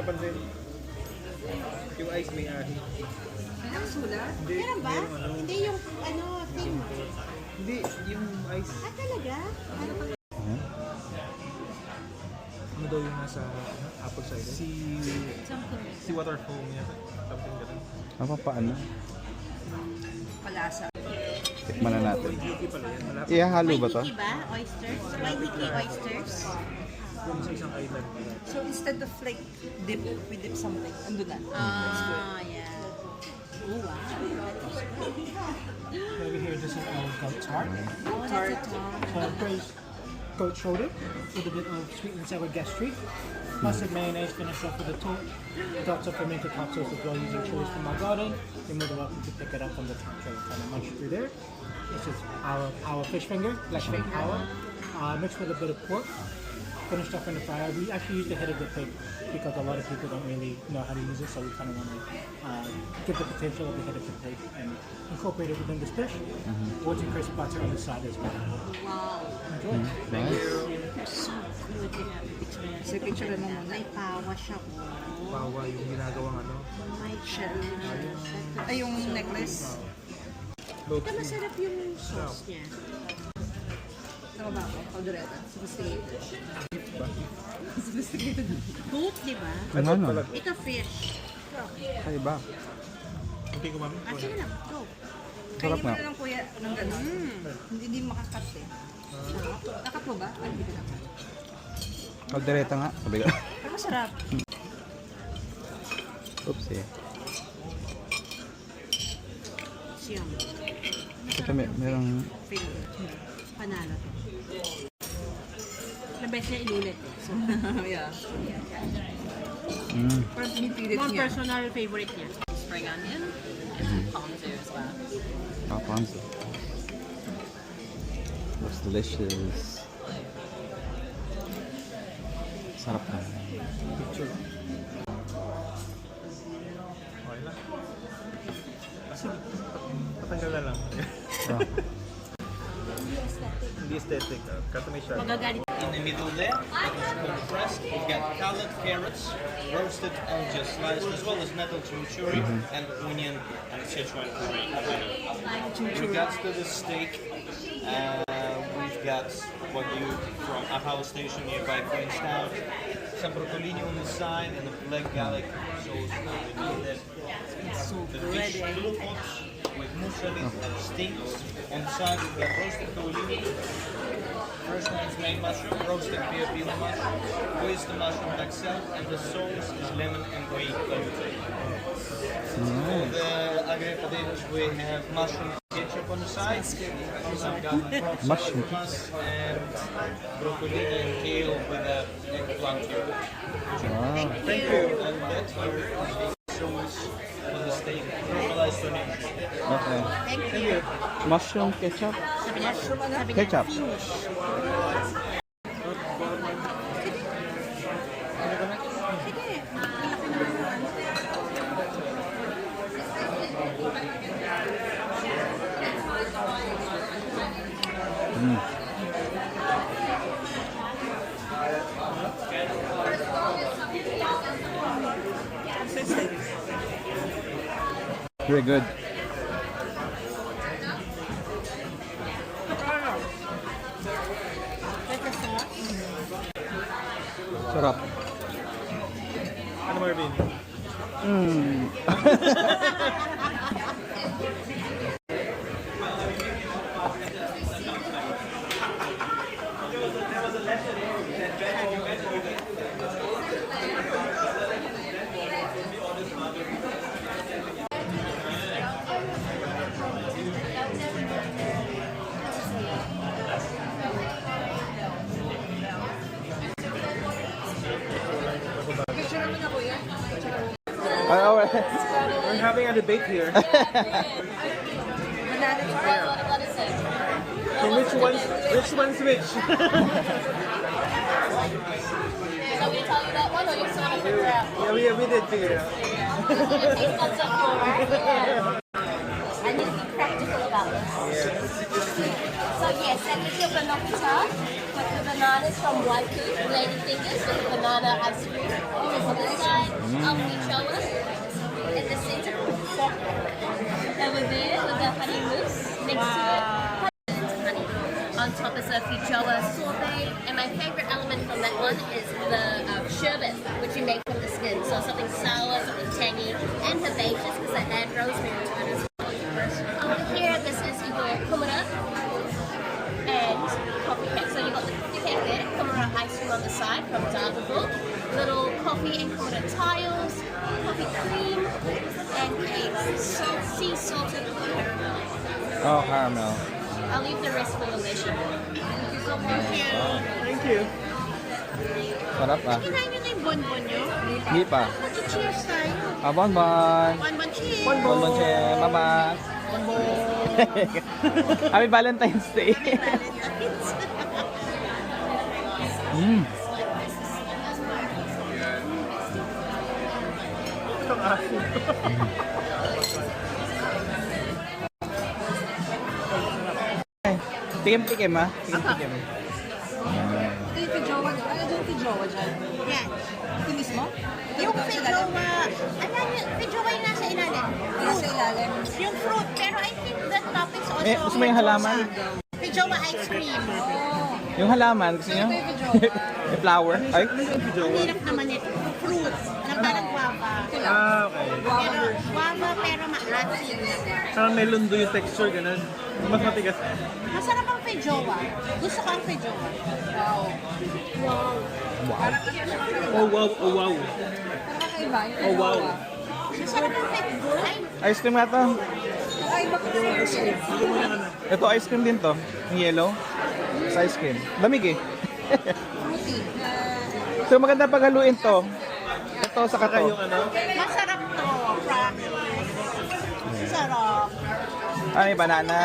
napansin. Yung ice may ahi. Ang sulat? Hindi, Meron ba? ano. Hindi yung thing. Hindi, yung ice. Ah, talaga? Ano pang... Ano daw yung nasa apple cider? Si water foam niya. Something ganun. Ano pa paano? Palasa. Tikman na natin. Waikiki pala yan. Malapit Ihahalo ba to? Waikiki ba? Oysters? Waikiki oysters? yung sa isang island. So instead of like dip, we dip something. Ando na. Ah, yeah. Oh, wow. Maybe here this is our goat tart. Oh, Tart. So braised goat shoulder with a bit of sweet and sour gastric. Mustard mayonnaise finished off with a dots of fermented hot sauce as well using chilies from our garden. You're more than welcome to pick it up from the top tray. Kind of munch through there. This is our fish finger, black fake power, mixed with a bit of pork. Finished off in the fryer. We actually use the head of the pig because a lot of people don't really know how to use it, so we kind of want to give the potential of the head of the pig and incorporate it within this dish. Woods and crisp butter on the side as well. Wow. Enjoy. So good yung experience. So picture mo muna. May pawa siya. Pawa yung ginagawang ano. May shell. Ay, yung necklace. Ito masarap yung sauce niya. Tama ba ako? Caldereta. Sophisticated. Sophisticated. Goat, di ba? Ano? Ito fish. Ay ba? Okay ko mami. Ah, sige lang. Go. Sarap Kainin mo nga. na lang kuya ng gano'n. Hindi makakat eh. Nakat mo ba? Ay, hindi ka nakat. Kaldereta nga. Sabi ka. Pero masarap. Oops eh. Siyam. Ito merong... Panalo to. The best niya inulit eh. So, Yeah. Mm. Parang pinipilit more niya. personal favorite niya. Spring onion and ponzu as well. Alfonso. Looks delicious. Sarap na. Picture. Okay lang. Kasi patanggal na lang. Ah. Hindi aesthetic. Kata may siya. Magagalit. In the middle there, compressed, we've got colored carrots, roasted and just sliced, as well as nettle chimichurri and onion and Sichuan curry. In regards to the steak, we've got wagyu from Ahi Station nearby Queenstown, some broccolini on the side, and a black garlic sauce underneath it. The fish pots with musseli and steaks. On the side, we've got roasted cowliu. First one is main mushroom, roasted Peri-Peri mushroom, oyster mushroom itself, and the sauce is lemon and green gluten. For the agri potatoes, we have mushroom ketchup on the side, some garlic Mushroom sauce, and broccoli and kale with a eggplant here. Ah. Thank you. And that here is the sauce for the steak, caramelized onion. Okay. Thank you. Mushroom ketchup? Sabi niya, Ketchup. Very good. Sarap. Ano Marvin? Mm. Picture mo na kuya. Alright. We're having a debate here. So which one's which? So we tell you that one, or you still want to figure out? Yeah, we did figure it out. Taste buds up yours. I need to be practical about this. So yes, and with your banana, put the banana one is from Waiku, Lady Fingers with banana ice cream. On this side, Almichoa in the center. Over there with the honey mousse next to it. Honey. On top is a Fijoa sorbet, and my favorite element from that one is the sherbet, which you make from the skin. So something sour, something tangy, and herbaceous because I add rosemary to it as well. Over here, this is your kumara and coffee cake. So you got the coffee cake there, kumara ice cream on the side from Dargaville, little coffee and kumara tiles, coffee cream, and a sea salted caramel. Oh, caramel. I'll leave the rest for the later. Thank you. Sarap ah. Kinain nyo na yung bonbon nyo? Hindi pa. Mag-cheers tayo. Ah, bonbon. Bonbon cheers. Bonbon siya. Bye-bye. Happy Valentine's Day. Mm. Tikim-tikim ah. Tikim-tikim. Ito yung Fijoa. Ano yung Fijoa dyan? Yan. Ito mismo? Yung Fijoa, Fijoa yung nasa ilalim. Nasa ilalim. Yung fruit, pero I think the toppings also. Gusto mo yung halaman? Fijoa ice cream. Yung halaman, gusto nyo? Ito yung Fijoa. Yung flower? Ay? Ang hirap naman ito. Fruit. Ang parang guava. Okay. Pero guava pero maasim. Parang may lundo yung texture, ganun. Mas matigas. Masarap ang Fijoa. Gusto ko ang Fijoa. Oh wow, oh wow. Parang kakaiba yung Oh wow. Fijoa. Masarap ang Fijoa. Ay, Ice cream nga to. Kakaiba kasi yung shape. Ito ice cream din to. Yung yellow. Sa ice cream. Lamig eh. Fruity. So maganda paghaluin to. Ito sa Saka kato. yung ano, masarap to. Promise. Sarap. Ano yung banana?